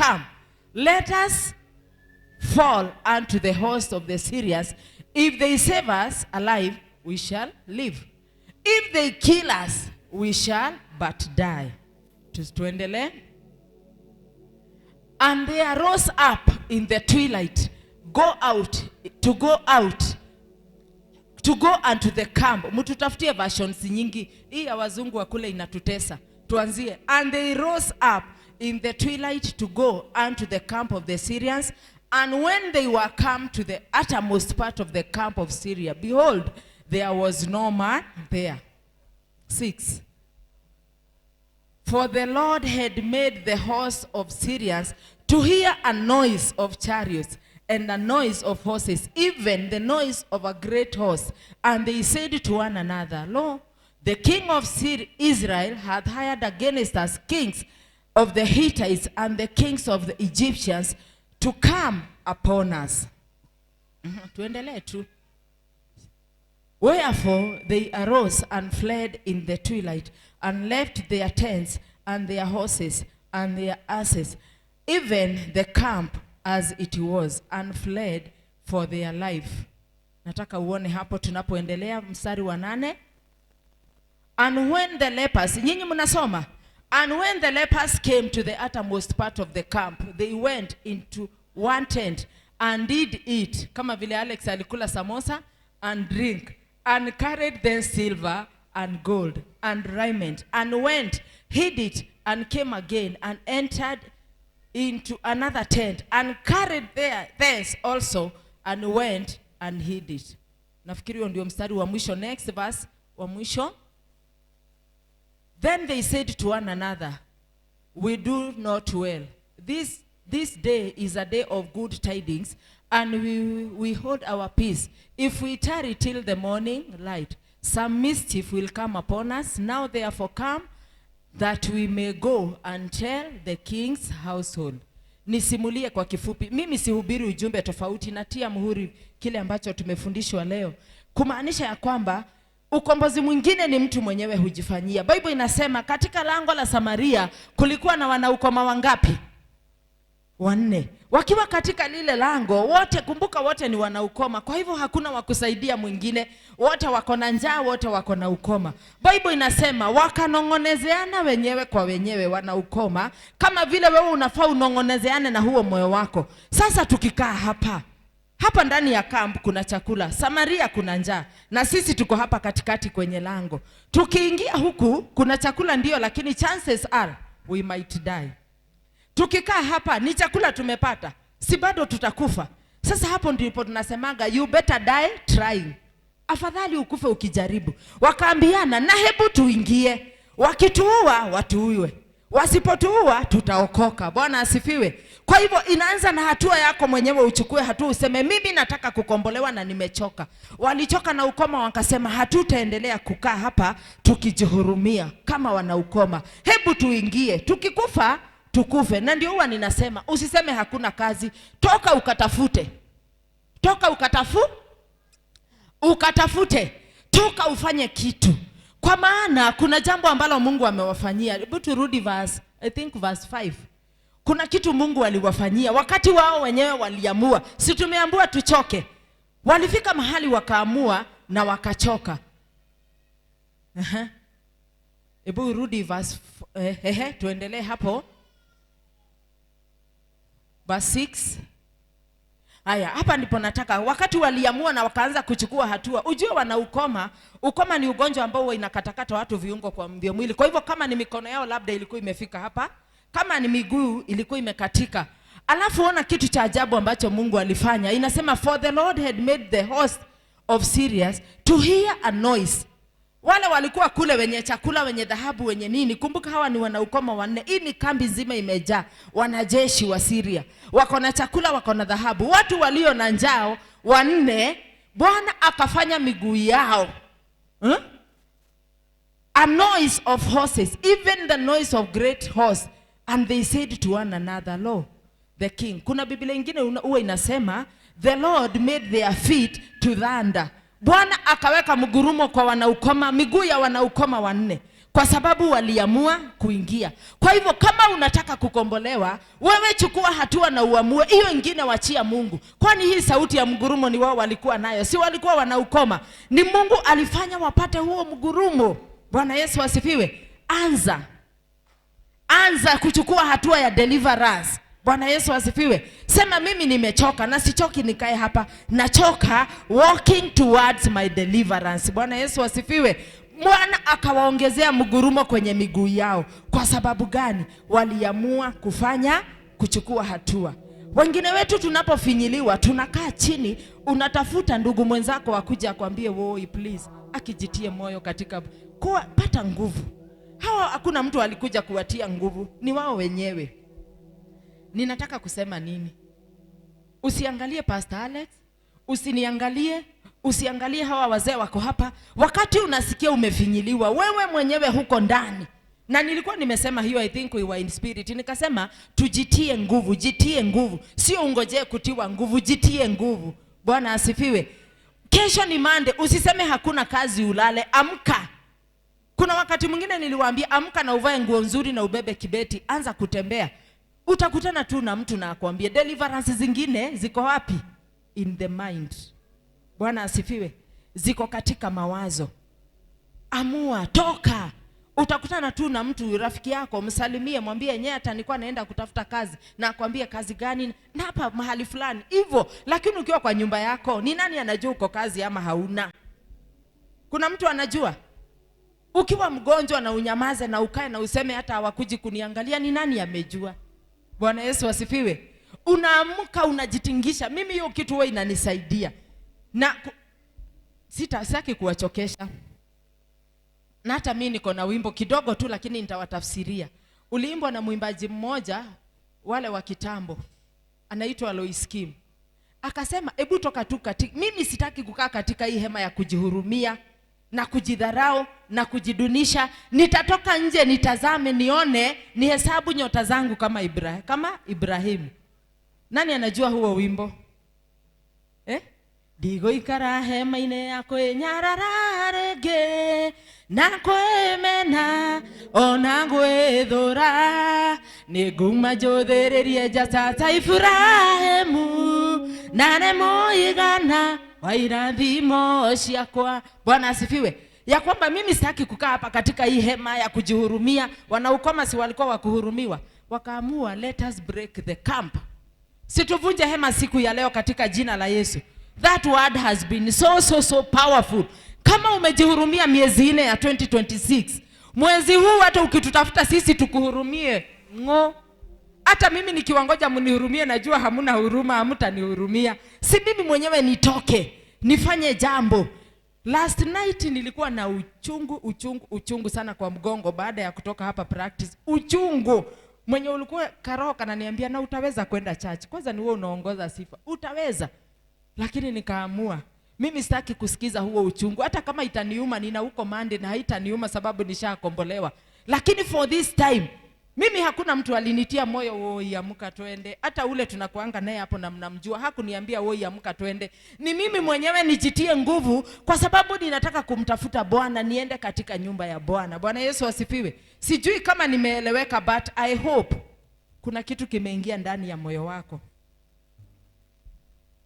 come, let us fall unto the host of the Syrians. If they save us alive, we shall live. If they kill us, we shall but die. Tuendelee. And they arose up in the twilight, to go unto the camp. Mututafutie versions nyingi. Hii ya wazungu wa kule inatutesa. Tuanzie. And they rose up in the twilight to go unto the camp of the Syrians. And when they were come to the uttermost part of the camp of Syria, behold, there was no man there. 6. For the Lord had made the host of Syrians to hear a noise of chariots and a noise of horses, even the noise of a great host. And they said to one another, Lo, the king of Israel hath hired against us kings of the Hittites and the kings of the Egyptians to come upon us. Tuendelee tu. Wherefore they arose and fled in the twilight, and left their tents and their horses and their asses, even the camp as it was, and fled for their life. Nataka uone hapo tunapoendelea mstari wa 8. And when the lepers, nyinyi mnasoma, and when the lepers came to the uttermost part of the camp, they went into one tent and did eat, kama vile Alex alikula samosa, and drink, and carried then silver and gold and raiment, and went, hid it, and came again, and entered into another tent, and carried thence also, and went and hid it. Nafikiri huo ndio mstari wa mwisho. Next verse wa mwisho. Then they said to one another, we do not well. This day is a day of good tidings, and we hold our peace. If we tarry till the morning light, some mischief will come upon us. Now therefore come, that we may go and tell the king's household. Nisimulie kwa kifupi. Mimi sihubiri ujumbe tofauti, natia muhuri kile ambacho tumefundishwa leo. Kumaanisha ya kwamba ukombozi mwingine ni mtu mwenyewe hujifanyia. Bible inasema katika lango la Samaria kulikuwa na wanaukoma wangapi? 4. Wakiwa katika lile lango, wote, kumbuka wote ni wanaukoma. Kwa hivyo hakuna wakusaidia mwingine. Wote wako na njaa, wote wako na ukoma. Bible inasema wakanongonezeana wenyewe kwa wenyewe wanaukoma, kama vile wewe unafaa unongonezeane na huo moyo wako. Sasa tukikaa hapa ndani ya camp kuna chakula, Samaria kuna njaa, na sisi tuko hapa katikati kwenye lango. Tukiingia huku kuna chakula ndio, lakini chances are we might die. Tukikaa hapa ni chakula tumepata, si bado tutakufa. Sasa hapo ndipo tunasemaga you better die trying. Afadhali ukufe ukijaribu. Wakaambiana, na hebu tuingie. Wakituua watuuiwe, wasipotuua tutaokoka. Bwana asifiwe. Kwa hivyo inaanza na hatua yako mwenyewe, uchukue hatua, useme mimi nataka kukombolewa na nimechoka. Walichoka na ukoma, wakasema hatutaendelea kukaa hapa tukijihurumia kama wanaukoma. Hebu tuingie, tukikufa tukufe. Na ndio huwa ninasema usiseme hakuna kazi, toka ukatafute. Toka ufanye kitu. Kwa maana kuna jambo ambalo Mungu amewafanyia. Hebu turudi verse 5. Kuna kitu Mungu aliwafanyia wakati wao wenyewe waliamua. Si tumeambiwa tuchoke. Walifika mahali wakaamua na wakachoka. Hebu rudi verse tuendelee hapo. Verse 6. Haya, hapa ndipo nataka, wakati waliamua na wakaanza kuchukua hatua. Ujue wanaukoma, ukoma ni ugonjwa ambao huwa inakatakata watu viungo kwa mwili. Kwa hivyo kama ni mikono yao labda ilikuwa imefika hapa, kama ni miguu ilikuwa imekatika. Alafu ona kitu cha ajabu ambacho Mungu alifanya. Inasema for the Lord had made the host of Syria to hear a noise. Wale walikuwa kule wenye chakula, wenye dhahabu, wenye nini. Kumbuka hawa ni wanaukoma 4. Hii ni kambi nzima imejaa wanajeshi wa Syria. Wako na chakula, wako na dhahabu. Watu walio na njaa 4, Bwana akafanya miguu yao. A noise of horses, even the noise of great horse. And they said to one another, Lo, the king. Kuna Biblia nyingine huwa inasema the Lord made their feet to thunder. Bwana akaweka mgurumo kwa wanaukoma, miguu ya wanaukoma 4. kwa sababu waliamua kuingia. Kwa hivyo kama unataka kukombolewa, wewe chukua hatua na uamue. Hiyo ingine wachia Mungu. Kwani hii sauti ya mgurumo ni wao walikuwa nayo, si walikuwa wanaukoma? Ni Mungu alifanya wapate huo mgurumo. Bwana Yesu asifiwe. Anza kuchukua hatua ya deliverance. Bwana Yesu asifiwe. Sema mimi nimechoka, na sichoki nikae hapa. Nachoka walking towards my deliverance. Bwana Yesu asifiwe. Bwana akawaongezea mgurumo kwenye miguu yao. Kwa sababu gani? Waliamua kuchukua hatua. Wengine wetu tunapofinyiliwa, tunakaa chini, unatafuta ndugu mwenzako akuja akwambie woi please, akijitie moyo katika pata nguvu. Hawa hakuna mtu alikuja kuwatia nguvu, ni wao wenyewe. Ninataka kusema nini? Usiangalie Pastor Alex, usiniangalie, usiangalie hawa wazee wako hapa. Wakati unasikia umefinyiliwa, wewe mwenyewe huko ndani. Na nilikuwa nimesema hiyo, I think we were in spirit. Nikasema tujitie nguvu, jitie nguvu. Sio ungojee kutiwa nguvu, jitie nguvu. Bwana asifiwe. Kesho ni Monday, usiseme hakuna kazi ulale, amka. Kuna wakati mwingine niliwaambia amka na uvae nguo nzuri na ubebe kibeti, anza kutembea. Utakutana tu na mtu na akwambie deliverance zingine ziko wapi? In the mind. Bwana asifiwe. Ziko katika mawazo. Amua, toka. Utakutana tu na mtu rafiki yako, msalimie, mwambie nyewe hata nilikuwa naenda kutafuta kazi, na akwambie kazi gani? Na hapa mahali fulani. Hivyo, lakini ukiwa kwa nyumba yako, ni nani anajua uko kazi ama hauna? Kuna mtu anajua? Ukiwa mgonjwa na unyamaze na ukae na useme hata hawakuji kuniangalia, ni nani amejua? Bwana Yesu asifiwe. Unaamka unajitingisha. Mimi hiyo kitu wewe inanisaidia. Na sitaki kuwachokesha. Na hata mimi niko na wimbo kidogo tu, lakini nitawatafsiria. Uliimbwa na mwimbaji mmoja wale wa kitambo, anaitwa Lois Kim. Akasema hebu toka tu mimi sitaki kukaa katika hii hema ya kujihurumia na kujidharau na kujidunisha. Nitatoka nje nitazame, nione, nihesabu nyota zangu kama Ibrahimu. Nani anajua huo wimbo? Digo ikara hema ine yako nyarararege nako emena onagwe dhora neguma jothererie jasasa Ibrahimu nane moigana wairathimo ciakwa. Bwana asifiwe. Ya kwamba mimi sitaki kukaa hapa katika hii hema ya kujihurumia. Wanaukoma si walikuwa wakuhurumiwa, wakaamua let us break the camp. Situvunje hema siku ya leo katika jina la Yesu. That word has been so powerful. Kama umejihurumia miezi 4 ya 2026, mwezi huu hata ukitutafuta sisi tukuhurumie, hata mimi nikiwangoja mnihurumie, najua hamuna huruma, hamtanihurumia. Si mimi mwenyewe nitoke nifanye jambo. Last night nilikuwa na uchungu sana kwa mgongo baada ya kutoka hapa practice. Uchungu mwenye ulikuwa karoho kananiambia na utaweza kwenda church. Kwanza ni wewe unaongoza sifa, utaweza. Lakini nikaamua mimi sitaki kusikiza huo uchungu. Hata kama itaniuma, nina huko Monday na haitaniuma sababu nishakombolewa. Lakini for this time, mimi hakuna mtu alinitia moyo woi amka twende. Hata ule tunakuanga naye hapo na mnamjua, hakuniambia woi amka twende. Ni mimi mwenyewe nijitie nguvu kwa sababu ninataka kumtafuta Bwana, niende katika nyumba ya Bwana. Bwana Yesu asifiwe. Sijui kama nimeeleweka, but I hope kuna kitu kimeingia ndani ya moyo wako.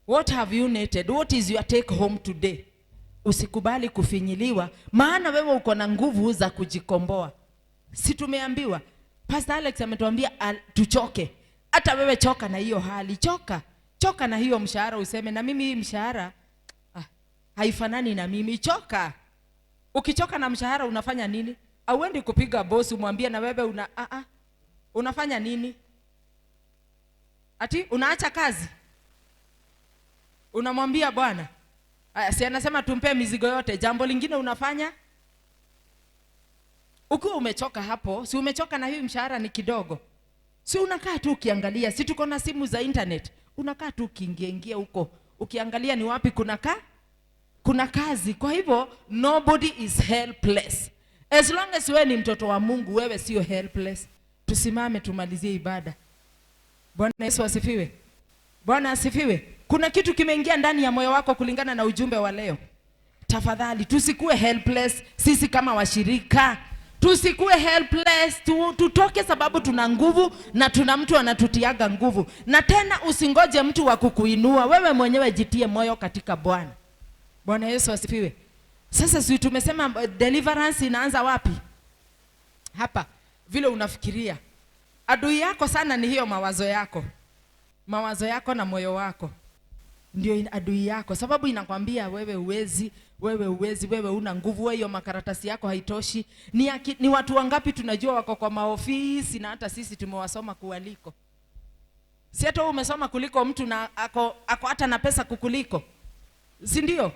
What have you netted? What is your take home today? Usikubali kufinyiliwa, maana wewe uko na nguvu za kujikomboa. Si tumeambiwa, Pastor Alex ametuambia tuchoke. Hata wewe choka na hiyo hali, choka na hiyo mshahara, useme na mimi hii mshahara haifanani na mimi. Choka. Ukichoka na mshahara unafanya nini? Auendi kupiga boss umwambie na wewe unafanya nini? Ati unaacha kazi? Unamwambia Bwana, si anasema tumpe mizigo yote, jambo lingine unafanya? Ukiwa umechoka hapo, si umechoka na hii mshahara ni kidogo. Si unakaa tu ukiangalia, si tuko na simu za internet. Unakaa tu ukiingia huko, ukiangalia ni wapi kuna kazi. Kwa hivyo nobody is helpless. As long as wewe ni mtoto wa Mungu, wewe sio helpless. Tusimame tumalizie ibada. Bwana Yesu asifiwe. Bwana asifiwe. Kuna kitu kimeingia ndani ya moyo wako kulingana na ujumbe wa leo. Tafadhali tusikue helpless. Sisi kama washirika Tusikue helpless, tutoke sababu tuna nguvu na tuna mtu anatutiaga nguvu. Na tena usingoje mtu wa kukuinua, wewe mwenyewe jitie moyo katika Bwana. Bwana Yesu asifiwe. Sasa sisi tumesema deliverance inaanza wapi? Hapa vile unafikiria. Adui yako sana ni hiyo mawazo yako. Mawazo yako na moyo wako ndio adui yako, sababu inakwambia wewe uwezi, wewe una nguvu, hiyo makaratasi yako haitoshi. Ni watu wangapi tunajua wako kwa maofisi na hata sisi tumewasoma kuwaliko. Si hata umesoma kuliko mtu na ako hata na pesa kukuliko. Si ndio?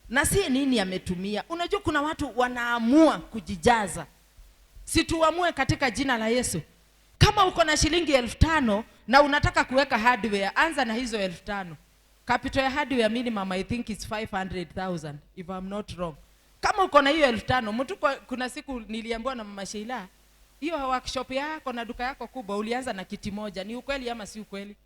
Na si nini ametumia. Unajua kuna watu wanaamua kujijaza. Si tuamue katika jina la Yesu. Kama uko na shilingi 5,000 na unataka kuweka hardware, anza na hizo 5,000. Capital ya hardware minimum I think is 500,000 if I'm not wrong. Kama uko na hiyo 5,000, mtu kuna siku niliambiwa na Mama Sheila, hiyo workshop yako na duka yako kubwa ulianza na kiti moja. Ni ukweli ama si ukweli?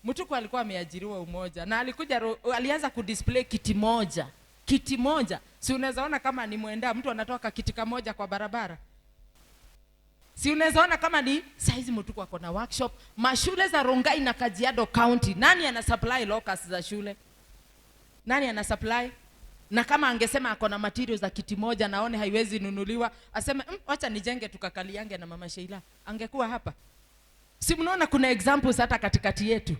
Mtu alikuwa ameajiriwa umoja na alikuja alianza kudisplay kiti moja. Kiti moja. Si unaweza ona kama ni mwenda mtu anatoka kiti kimoja kwa barabara? Si unaweza ona kama ni size mtu ako na workshop. Mashule za Rongai na Kajiado County, nani ana supply locals za shule? Nani ana supply? Na kama angesema ako na materials za kiti moja naone haiwezi nunuliwa, aseme acha nijenge tukakaliange na Mama Sheila, angekuwa hapa. Si mnaona kuna examples hata katikati yetu.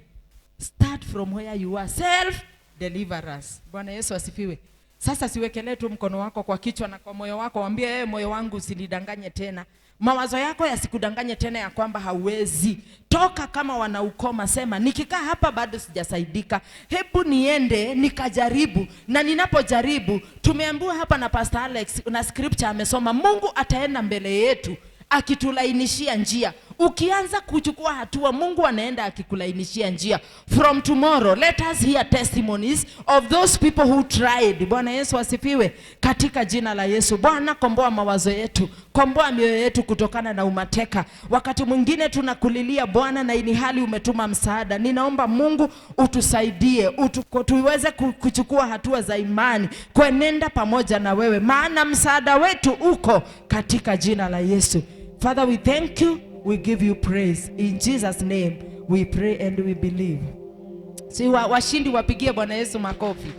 Start from where you are. Self deliverance. Bwana Yesu asifiwe. Sasa siwekelee tu mkono wako kwa kichwa na kwa moyo wako, waambie moyo wangu usinidanganye tena. Mawazo yako yasikudanganye tena ya kwamba hauwezi. Toka kama wanaukoma, sema nikikaa hapa bado sijasaidika. Hebu niende nikajaribu, na ninapojaribu, tumeambiwa hapa na Pastor Alex na scripture amesoma, Mungu ataenda mbele yetu akitulainishia njia. Ukianza kuchukua hatua, Mungu anaenda akikulainishia njia. From tomorrow, let us hear testimonies of those people who tried. Bwana Yesu asifiwe katika jina la Yesu. Bwana, komboa mawazo yetu, komboa mioyo yetu kutokana na umateka. Wakati mwingine tunakulilia Bwana na ini hali umetuma msaada. Ninaomba Mungu utusaidie, tuweze kuchukua hatua za imani, kuenenda pamoja na wewe, maana msaada wetu uko katika jina la Yesu. Father, we thank you. We give you praise. In Jesus' name we pray and we believe. Si washindi wapigie Bwana Yesu makofi.